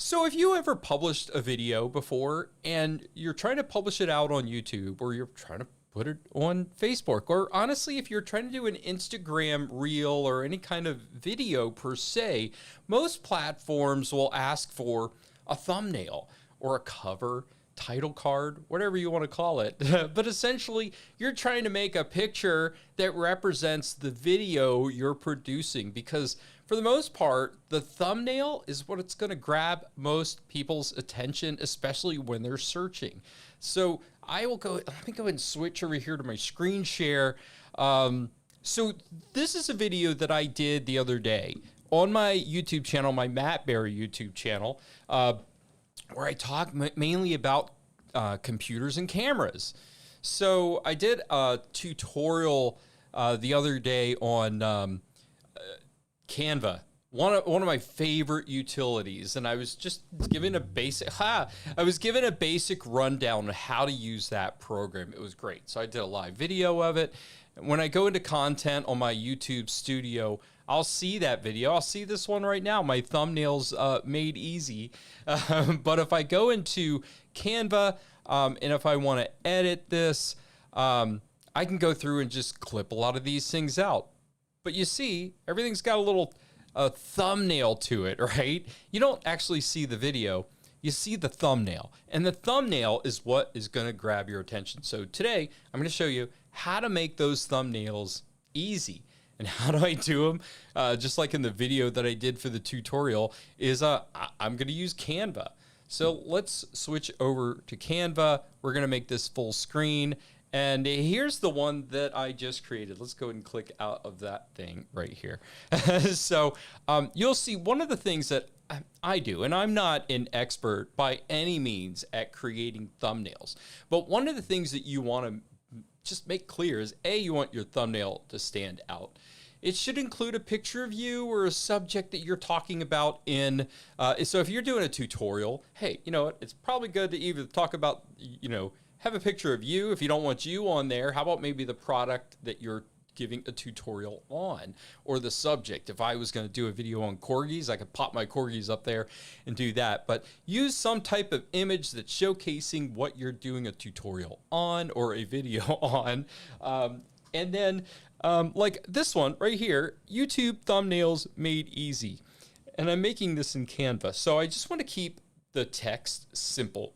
So if you ever published a video before and you're trying to publish it out on YouTube, or you're trying to put it on Facebook, or honestly, if you're trying to do an Instagram reel or any kind of video per se, most platforms will ask for a thumbnail or a cover, title card, whatever you want to call it. But essentially, you're trying to make a picture that represents the video you're producing, because for the most part, the thumbnail is what it's going to grab most people's attention, especially when they're searching. So let me go and switch over here to my screen share. So this is a video that I did the other day on my YouTube channel, my Matt Berry YouTube channel, where I talk mainly about computers and cameras. So I did a tutorial the other day on Canva, one of my favorite utilities, and I was just given a basic rundown on how to use that program. It was great. So I did a live video of it. When I go into content on my YouTube studio, I'll see that video. I'll see this one right now, my thumbnails made easy. But if I go into Canva, and if I want to edit this, I can go through and just clip a lot of these things out. But you see, everything's got a little thumbnail to it, right? You don't actually see the video. You see the thumbnail. And the thumbnail is what is going to grab your attention. So today, I'm going to show you how to make those thumbnails easy. And how do I do them? Just like in the video that I did for the tutorial, is I'm going to use Canva. So let's switch over to Canva. We're going to make this full screen. And here's the one that I just created. Let's go ahead and click out of that thing right here. So you'll see one of the things that I do, and I'm not an expert by any means at creating thumbnails, but one of the things that you want to just make clear is, A, you want your thumbnail to stand out. It should include a picture of you or a subject that you're talking about in. So if you're doing a tutorial, hey, you know what? It's probably good to either talk about, have a picture of you. If you don't want you on there, how about maybe the product that you're giving a tutorial on, or the subject. If I was going to do a video on corgis, I could pop my corgis up there and do that. But use some type of image that's showcasing what you're doing a tutorial on or a video on. And then like this one right here, YouTube thumbnails made easy. And I'm making this in Canva. So I just want to keep the text simple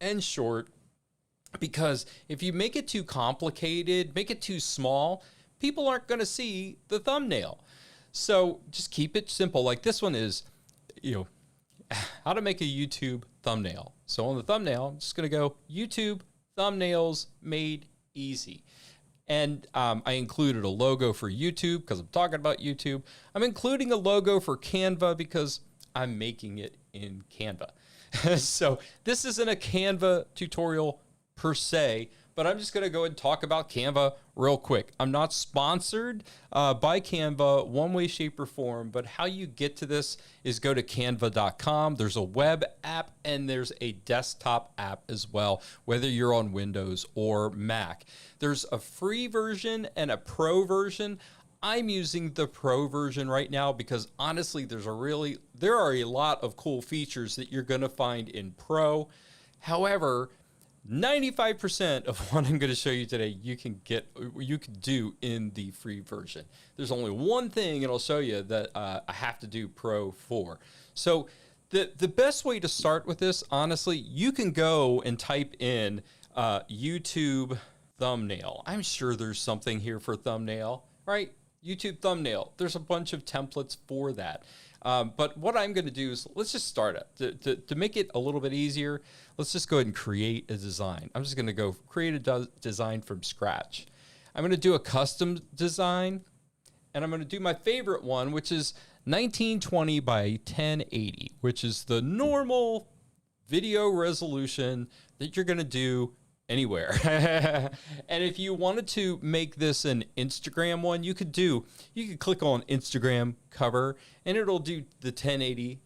and short, because if you make it too complicated, make it too small, people aren't going to see the thumbnail. So just keep it simple. Like this one is, how to make a YouTube thumbnail. So on the thumbnail, I'm just going to go YouTube thumbnails made easy. And I included a logo for YouTube because I'm talking about YouTube. I'm including a logo for Canva because I'm making it in Canva. So this isn't a Canva tutorial per se, but I'm just going to go ahead and talk about Canva real quick. I'm not sponsored by Canva one way, shape, or form, but how you get to this is go to canva.com. There's a web app and there's a desktop app as well, whether you're on Windows or Mac. There's a free version and a pro version. I'm using the pro version right now because honestly, there are a lot of cool features that you're going to find in pro. However, 95% of what I'm going to show you today, you can do in the free version. There's only one thing it'll show you that I have to do pro for. So the best way to start with this, honestly, you can go and type in YouTube thumbnail. I'm sure there's something here for thumbnail, right? YouTube thumbnail. There's a bunch of templates for that. But what I'm going to do is, let's just start it. To make it a little bit easier, let's just go ahead and create a design. I'm just going to go create a design from scratch. I'm going to do a custom design, and I'm going to do my favorite one, which is 1920 by 1080, which is the normal video resolution that you're going to do anywhere. And if you wanted to make this an Instagram one, you could click on Instagram cover and it'll do the 1080,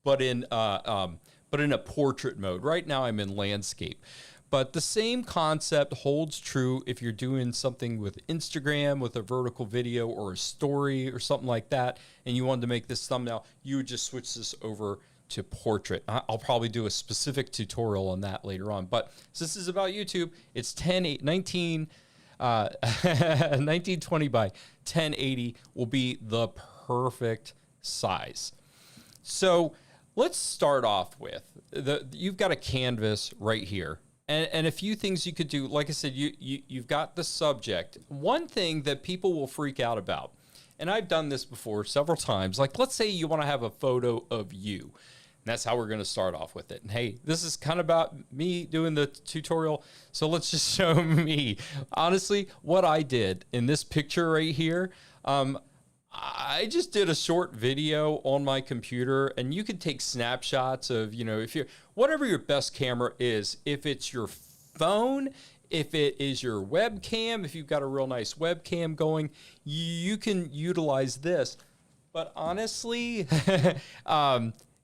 but in a portrait mode. Right now I'm in landscape. But the same concept holds true if you're doing something with Instagram with a vertical video or a story or something like that, and you wanted to make this thumbnail, you would just switch this over to portrait. I'll probably do a specific tutorial on that later on. But since this is about YouTube, it's 1920 by 1080 will be the perfect size. So let's start off with, you've got a canvas right here. And a few things you could do. Like I said, you've got the subject. One thing that people will freak out about, and I've done this before several times, like let's say you want to have a photo of you. And that's how we're going to start off with it. And hey, this is kind of about me doing the tutorial, so let's just show me. Honestly, what I did in this picture right here, I just did a short video on my computer, and you can take snapshots of, you know, if you're, whatever your best camera is, if it's your phone, if it is your webcam, if you've got a real nice webcam going, you can utilize this. But honestly,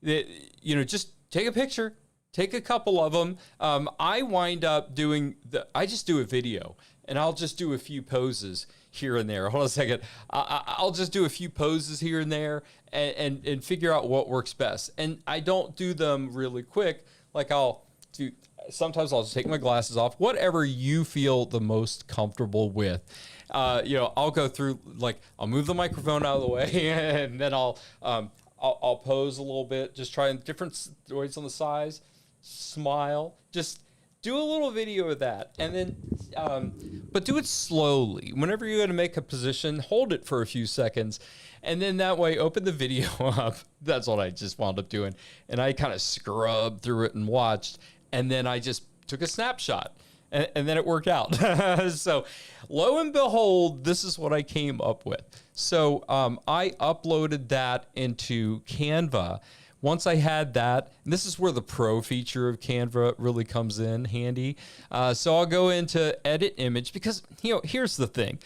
you know, just take a picture, take a couple of them. I wind up doing I just do a video, and I'll just do a few poses here and there. Hold on a second. I'll just do a few poses here and there and figure out what works best. And I don't do them really quick. Like sometimes I'll just take my glasses off, whatever you feel the most comfortable with. You know, I'll go through, like, I'll move the microphone out of the way, and then I'll pose a little bit, just trying different ways on the size, smile, just do a little video of that, and then, but do it slowly. Whenever you're going to make a position, hold it for a few seconds, and then that way, open the video up. That's what I just wound up doing, and I kind of scrubbed through it and watched, and then I just took a snapshot, and then it worked out. So, lo and behold, this is what I came up with. So, I uploaded that into Canva. Once I had that, and this is where the pro feature of Canva really comes in handy. So I'll go into edit image, because, you know, here's the thing.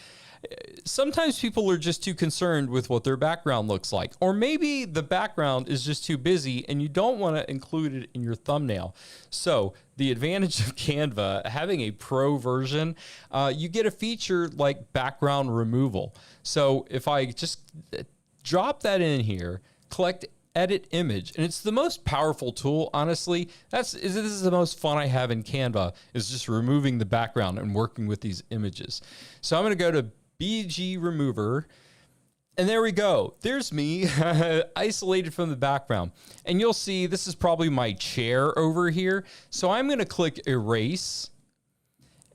Sometimes people are just too concerned with what their background looks like, or maybe the background is just too busy and you don't want to include it in your thumbnail. So the advantage of Canva, having a pro version, you get a feature like background removal. So if I just drop that in here, collect edit image, and it's the most powerful tool, honestly. This is the most fun I have in Canva, is just removing the background and working with these images. So I'm going to go to BG Remover, and there we go. There's me isolated from the background, and you'll see this is probably my chair over here. So I'm going to click erase,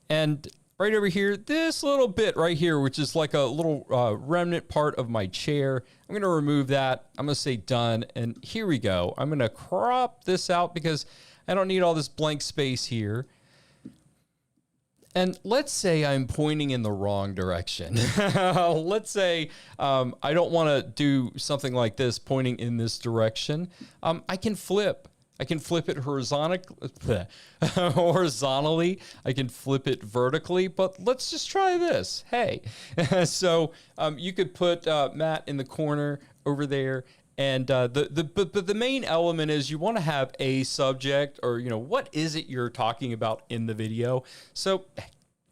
and right over here, this little bit right here, which is like a little remnant part of my chair, I'm going to remove that. I'm going to say done. And here we go. I'm going to crop this out because I don't need all this blank space here. And let's say I'm pointing in the wrong direction. Let's say I don't want to do something like this, pointing in this direction. I can flip. I can flip it horizontally. I can flip it vertically, but let's just try this. Hey, so you could put Matt in the corner over there, and but the main element is you want to have a subject, or, you know, what is it you're talking about in the video. So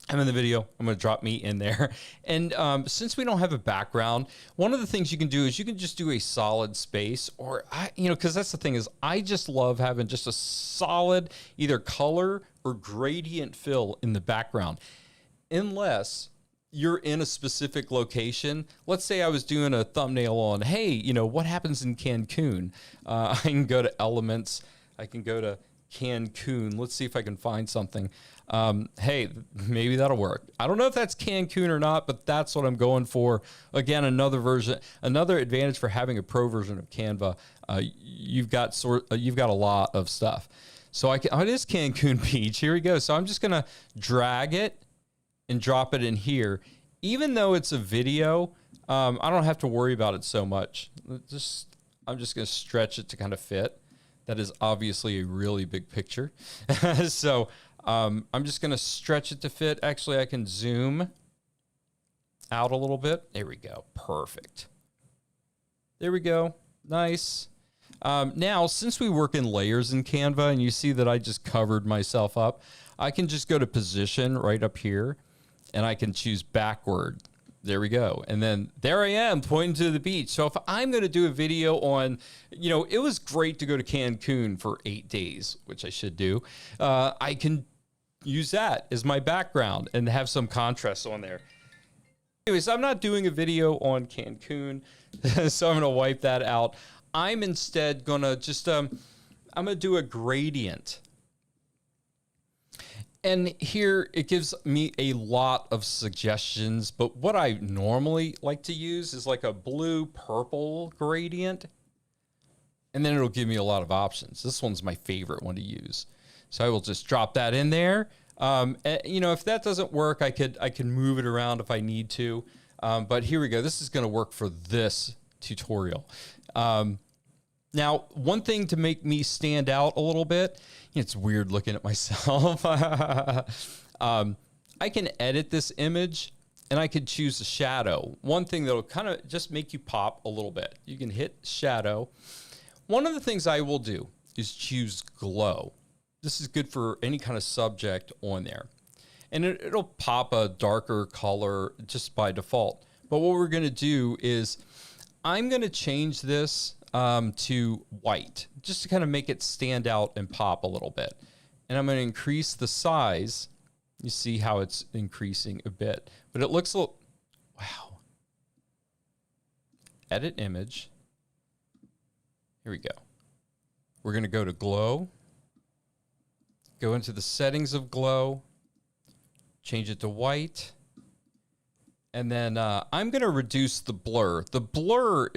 I'm in the video. I'm going to drop me in there. And since we don't have a background, one of the things you can do is you can just do a solid space, or, you know, because that's the thing, is I just love having just a solid either color or gradient fill in the background. Unless you're in a specific location. Let's say I was doing a thumbnail on, hey, you know, what happens in Cancun? I can go to elements. I can go to Cancun. Let's see if I can find something. Hey, maybe that'll work. I don't know if that's Cancun or not, but that's what I'm going for. Again, another advantage for having a pro version of Canva. You've got a lot of stuff. So it is Cancun Beach. Here we go. So I'm just gonna drag it and drop it in here. Even though it's a video, I don't have to worry about it so much. I'm just gonna stretch it to kind of fit. That is obviously a really big picture. So I'm just going to stretch it to fit. Actually, I can zoom out a little bit. There we go. Perfect. There we go. Nice. Now, since we work in layers in Canva, and you see that I just covered myself up, I can just go to position right up here, and I can choose backward. There we go. And then there I am pointing to the beach. So if I'm going to do a video on, it was great to go to Cancun for 8 days, which I should do. I can use that as my background and have some contrast on there. Anyways, I'm not doing a video on Cancun, so I'm going to wipe that out. I'm instead going to just, I'm going to do a gradient. And here it gives me a lot of suggestions, but what I normally like to use is like a blue-purple gradient, and then it'll give me a lot of options. This one's my favorite one to use. So I will just drop that in there. If that doesn't work, I can move it around if I need to. But here we go. This is going to work for this tutorial. Now, one thing to make me stand out a little bit, it's weird looking at myself. I can edit this image and I could choose a shadow. One thing that'll kind of just make you pop a little bit. You can hit shadow. One of the things I will do is choose glow. This is good for any kind of subject on there. And it'll pop a darker color just by default. But what we're going to do is I'm going to change this to white, just to kind of make it stand out and pop a little bit. And I'm going to increase the size. You see how it's increasing a bit, but it looks a little, wow. Edit image. Here we go. We're going to go to glow, go into the settings of glow, change it to white. And then I'm going to reduce the blur. The blur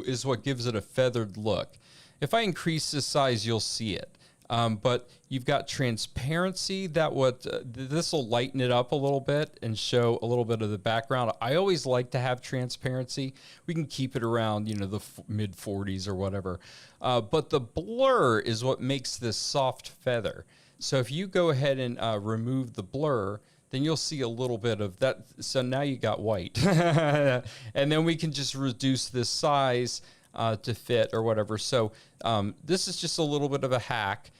is what gives it a feathered look. If I increase this size, you'll see it. But you've got transparency. This will lighten it up a little bit and show a little bit of the background. I always like to have transparency. We can keep it around, the mid 40s or whatever. But the blur is what makes this soft feather. So if you go ahead and remove the blur, then you'll see a little bit of that. So now you got white. And then we can just reduce this size to fit or whatever. So this is just a little bit of a hack.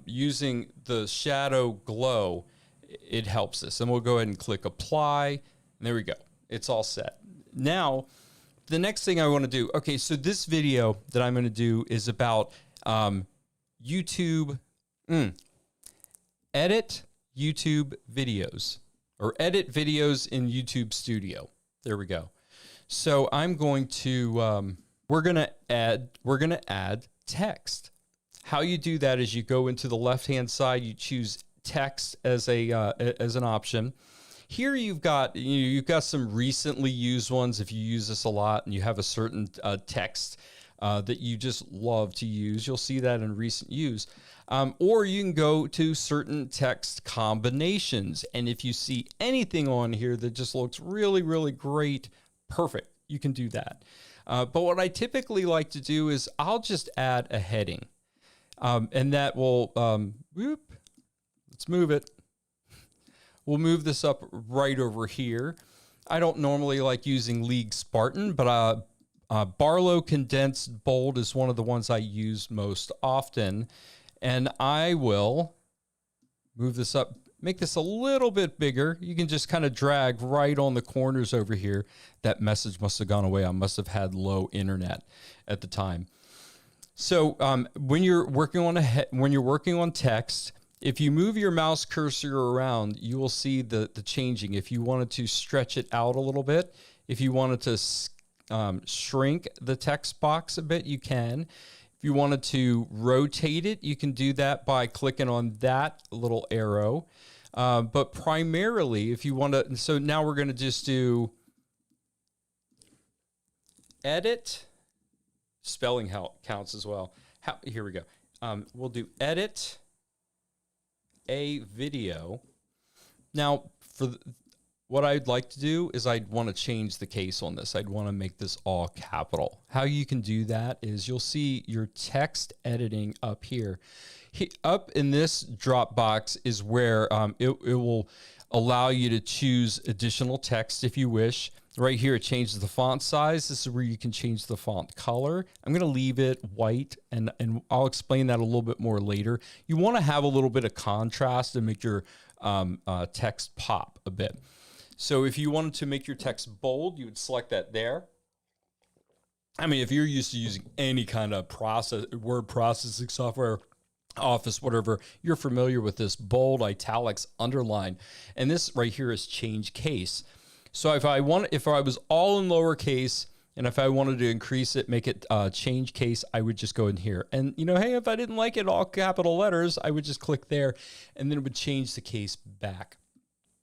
Using the shadow glow, it helps us. And we'll go ahead and click apply. And there we go. It's all set. Now, the next thing I want to do, okay, so this video that I'm going to do is about YouTube. Edit YouTube videos, or edit videos in YouTube Studio. There we go. So I'm going to, we're going to add text. How you do that is you go into the left-hand side, you choose text as an option. Here you've got some recently used ones. If you use this a lot and you have a certain text that you just love to use, you'll see that in recent use. Or you can go to certain text combinations. And if you see anything on here that just looks really, really great, perfect, you can do that. But what I typically like to do is I'll just add a heading. And that will, let's move it. We'll move this up right over here. I don't normally like using League Spartan, but Barlow Condensed Bold is one of the ones I use most often. And I will move this up, make this a little bit bigger. You can just kind of drag right on the corners over here. That message must have gone away. I must have had low internet at the time. So when you're working on text, if you move your mouse cursor around, you will see the changing. If you wanted to stretch it out a little bit, if you wanted to shrink the text box a bit, you can. If you wanted to rotate it, you can do that by clicking on that little arrow. But primarily, if you want to, so now we're going to just do edit. Spelling counts as well. Here we go. We'll do edit a video. Now, what I'd like to do is I'd want to change the case on this. I'd want to make this all capital. How you can do that is you'll see your text editing up here. Up in this drop box is where it will allow you to choose additional text if you wish. Right here, it changes the font size. This is where you can change the font color. I'm going to leave it white, and I'll explain that a little bit more later. You want to have a little bit of contrast and make your text pop a bit. So if you wanted to make your text bold, you would select that there. I mean, if you're used to using any kind of word processing software, Office, whatever, you're familiar with this bold, italics, underline. And this right here is change case. So if I was all in lowercase, and if I wanted to increase it, make it change case, I would just go in here. And, hey, if I didn't like it all capital letters, I would just click there, and then it would change the case back.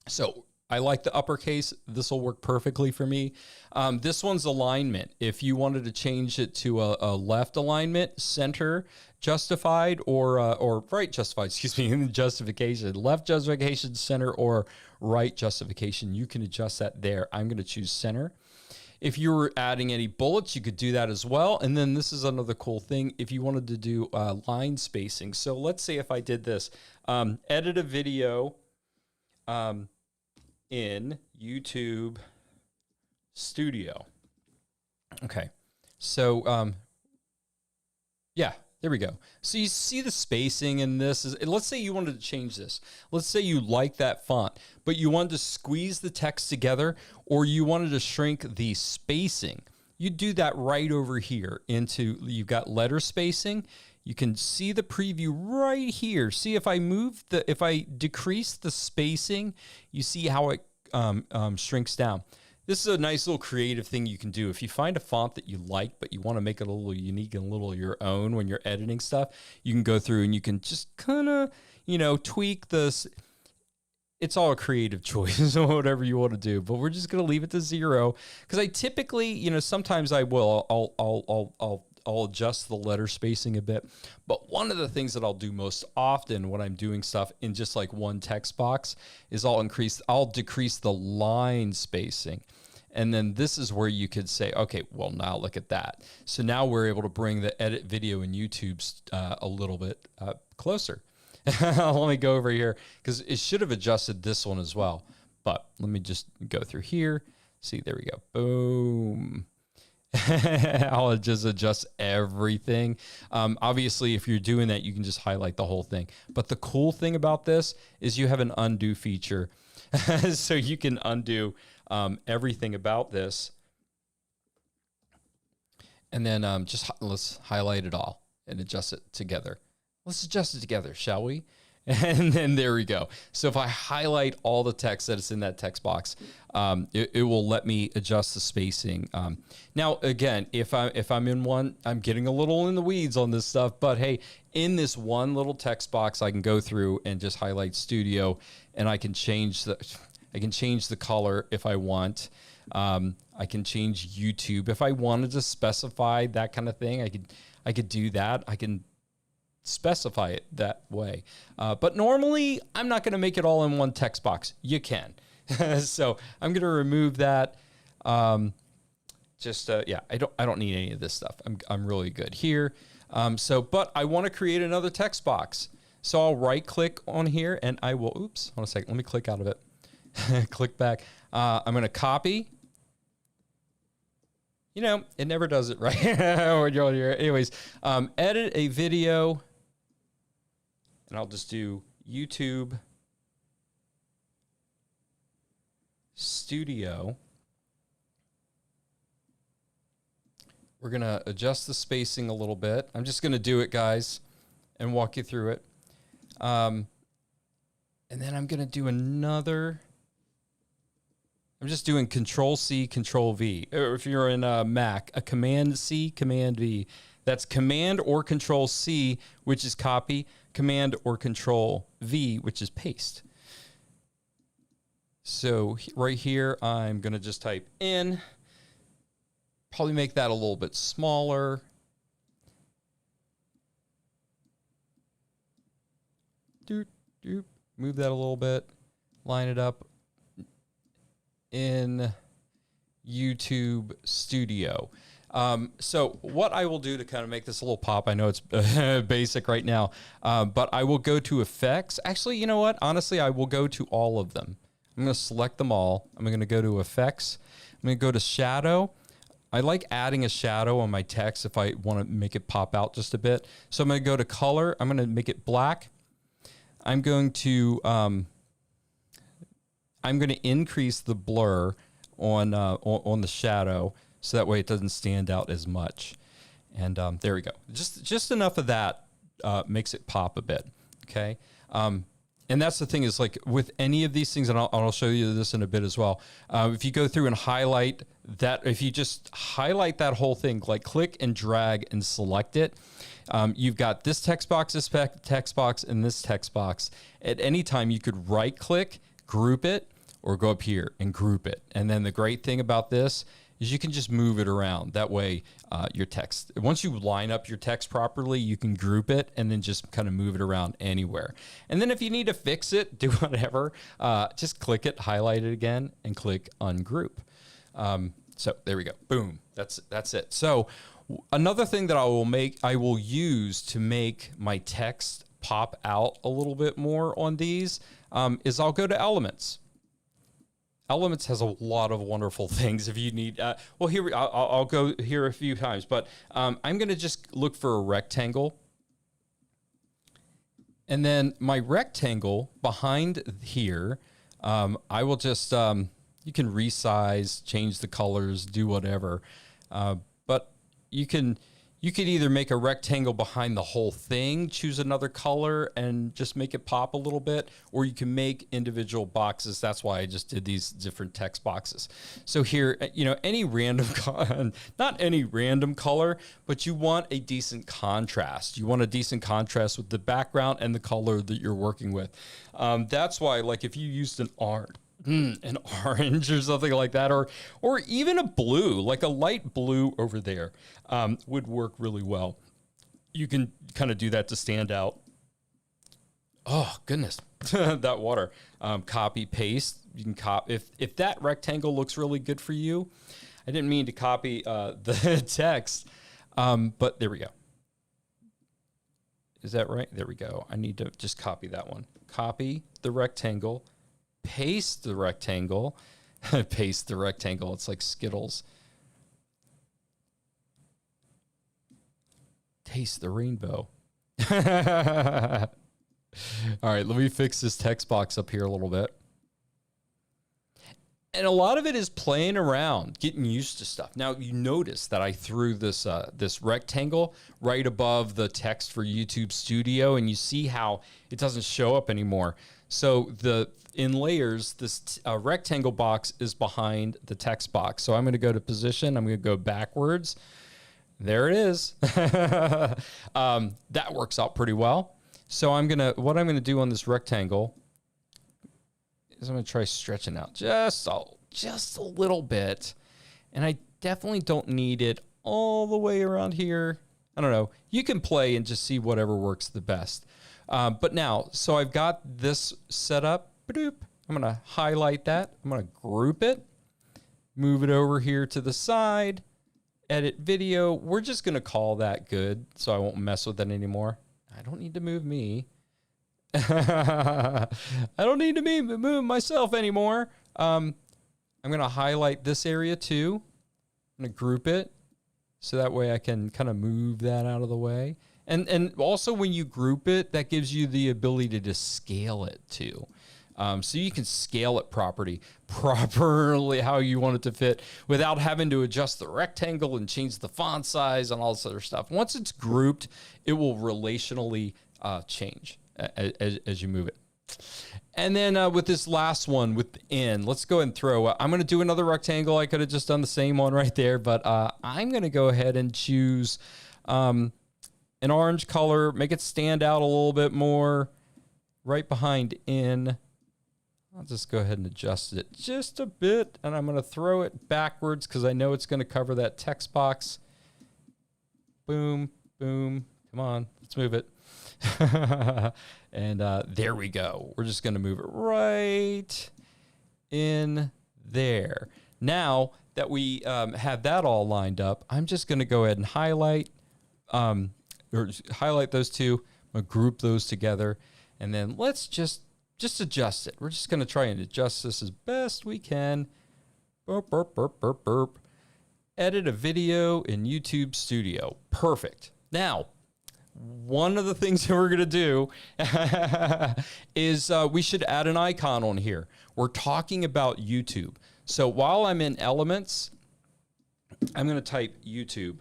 So I like the uppercase. This will work perfectly for me. This one's alignment. If you wanted to change it to a left alignment, center justified, or right justified, justification, left justification, center, or right justification, you can adjust that there. I'm going to choose center. If you were adding any bullets, you could do that as well. And then this is another cool thing. If you wanted to do line spacing. So let's say if I did this, edit a video in YouTube Studio. Okay. So, yeah, there we go. So you see the spacing in this. Let's say you wanted to change this. Let's say you like that font, but you wanted to squeeze the text together, or you wanted to shrink the spacing. You do that right over here you've got letter spacing. You can see the preview right here. See, if I decrease the spacing, you see how it shrinks down. This is a nice little creative thing you can do. If you find a font that you like, but you want to make it a little unique and a little your own when you're editing stuff, you can go through and you can just kind of, tweak this. It's all a creative choice, whatever you want to do. But we're just going to leave it to 0 because I typically, sometimes I will. I'll adjust the letter spacing a bit. But one of the things that I'll do most often when I'm doing stuff in just like one text box is I'll decrease the line spacing. And then this is where you could say, okay, well, now look at that. So now we're able to bring the edit video in YouTube a little bit closer. Let me go over here because it should have adjusted this one as well. But let me just go through here. See, there we go. Boom. I'll just adjust everything. Obviously, if you're doing that, you can just highlight the whole thing. But the cool thing about this is you have an undo feature. So you can undo everything about this. And then let's highlight it all and adjust it together. Let's adjust it together, shall we? And then there we go. So if I highlight all the text that is in that text box, it will let me adjust the spacing. Now, again, if I'm in one, I'm getting a little in the weeds on this stuff, but hey, in this one little text box, I can go through and just highlight Studio, and I can change the color if I want. I can change YouTube if I wanted to specify that kind of thing. I could do that. I can specify it that way. But normally, I'm not going to make it all in one text box. You can. So I'm going to remove that. Yeah, I don't need any of this stuff. I'm really good here. But I want to create another text box. So I'll right click on here and I will, oops, hold on a second. Let me click out of it. Click back. I'm going to copy. It never does it right when you're on here. Anyways, edit a video. And I'll just do YouTube Studio. We're going to adjust the spacing a little bit. I'm just going to do it, guys, and walk you through it. And then I'm going to do another. I'm just doing Control-C, Control-V. Or if you're in Mac, a Command-C, Command-V. That's Command or Control-C, which is copy. Command or Control-V, which is paste. So right here, I'm going to just type in. Probably make that a little bit smaller. Move that a little bit. Line it up in YouTube Studio. So what I will do to kind of make this a little pop, I know it's basic right now, but I will go to effects. Actually, you know what? Honestly, I will go to all of them. I'm going to select them all. I'm going to go to effects. I'm I'm going to go to shadow. I like adding a shadow on my text if I want to make it pop out just a bit. So I'm going to go to color. I'm going to make it black. I'm going to increase the blur on the shadow so that way it doesn't stand out as much. And there we go. Just enough of that makes it pop a bit. Okay. And that's the thing is like with any of these things, and I'll show you this in a bit as well. If you go through and highlight that, if you just highlight that whole thing, like click and drag and select it, you've got this text box, this text box, and this text box. At any time, you could right click, group it, or go up here and group it. And then the great thing about this is you can just move it around. That way your text, once you line up your text properly, you can group it and then just kind of move it around anywhere. And then if you need to fix it, do whatever, just click it, highlight it again, and click ungroup. So there we go. Boom. That's it. So another thing that I will use to make my text pop out a little bit more on these is I'll go to Elements. Elements has a lot of wonderful things. If you need, well, here I'll go here a few times, but I'm going to just look for a rectangle, and then my rectangle behind here, I will just you can resize, change the colors, do whatever, but you could either make a rectangle behind the whole thing, choose another color, and just make it pop a little bit, or you can make individual boxes. That's why I just did these different text boxes. So here, any random, not any random color, but you want a decent contrast. You want a decent contrast with the background and the color that you're working with. That's why, like, if you used an orange or something like that, or even a blue, like a light blue over there, would work really well. You can kind of do that to stand out. Oh goodness, that water. Copy, paste. You can copy if that rectangle looks really good for you. I didn't mean to copy the text, but there we go. Is that right? There we go. I need to just copy that one. Copy the rectangle. Paste the rectangle. Paste the rectangle. It's like Skittles. Taste the rainbow. All right, let me fix this text box up here a little bit. And a lot of it is playing around, getting used to stuff. Now, you notice that I threw this this rectangle right above the text for YouTube Studio, and you see how it doesn't show up anymore. So in layers, this rectangle box is behind the text box. So I'm going to go to position. I'm going to go backwards. There it is. That works out pretty well. So what I'm going to do on this rectangle is I'm going to try stretching out just a little bit. And I definitely don't need it all the way around here. I don't know. You can play and just see whatever works the best. But now, so I've got this set up. I'm going to highlight that. I'm going to group it, move it over here to the side, edit video. We're just going to call that good, so I won't mess with it anymore. I don't need to move me. I don't need to move myself anymore. I'm going to highlight this area too. I'm going to group it so that way I can kind of move that out of the way. And also when you group it, that gives you the ability to scale it too. So you can scale it properly how you want it to fit without having to adjust the rectangle and change the font size and all this other stuff. Once it's grouped, it will relationally change as you move it. And then with this last one within, let's go ahead and throw, I'm going to do another rectangle. I could have just done the same one right there, but I'm going to go ahead and choose an orange color, make it stand out a little bit more right behind in. I'll just go ahead and adjust it just a bit, and I'm going to throw it backwards because I know it's going to cover that text box. Boom, boom. Come on, let's move it. And there we go. We're just going to move it right in there. Now that we have that all lined up, I'm just going to go ahead and highlight those two. I'm going to group those together, and then let's just adjust it. We're just going to try and adjust this as best we can. Burp, burp, burp, burp, burp. Edit a video in YouTube Studio. Perfect. Now, one of the things that we're going to do is we should add an icon on here. We're talking about YouTube. So while I'm in Elements, I'm going to type YouTube.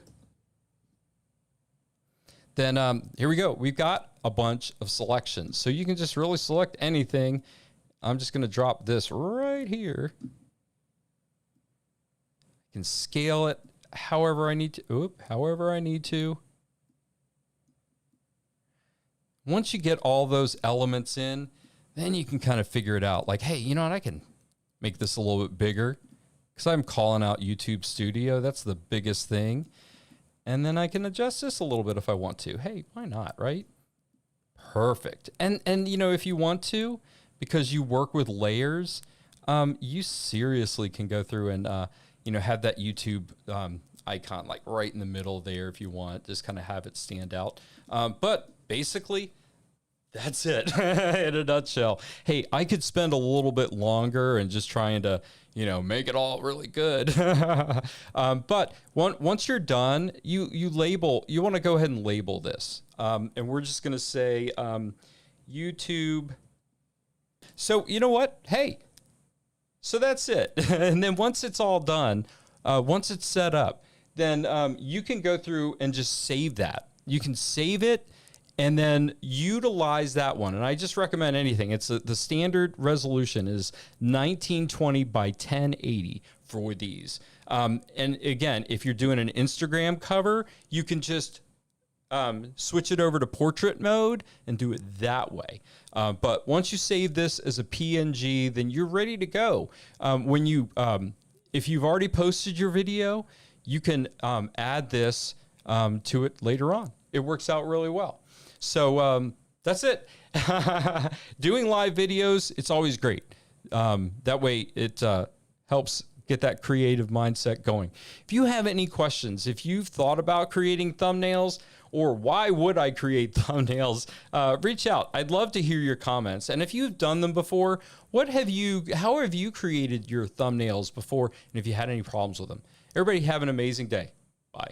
Then here we go. We've got a bunch of selections. So you can just really select anything. I'm just going to drop this right here. I can scale it however I need to. However I need to. Once you get all those elements in, then you can kind of figure it out. Like, hey, you know what? I can make this a little bit bigger because I'm calling out YouTube Studio. That's the biggest thing. And then I can adjust this a little bit if I want to. Hey, why not, right? Perfect. And you know, if you want to, because you work with layers, you seriously can go through and, you know, have that YouTube icon like right in the middle there if you want. Just kind of have it stand out. But basically, that's it in a nutshell. Hey, I could spend a little bit longer and just trying to, you know, make it all really good. But once you're done, you want to go ahead and label this. And we're just going to say YouTube. So you know what? Hey, so that's it. And then once it's all done, once it's set up, then you can go through and just save that. You can save it and then utilize that one. And I just recommend anything. It's the standard resolution is 1920 by 1080 for these. And again, if you're doing an Instagram cover, you can just switch it over to portrait mode and do it that way. But once you save this as a PNG, then you're ready to go. When you, if you've already posted your video, you can add this to it later on. It works out really well. So that's it. Doing live videos, it's always great. That way it helps get that creative mindset going. If you have any questions, if you've thought about creating thumbnails, or why would I create thumbnails, reach out. I'd love to hear your comments. And if you've done them before, how have you created your thumbnails before? And if you had any problems with them? Everybody have an amazing day. Bye.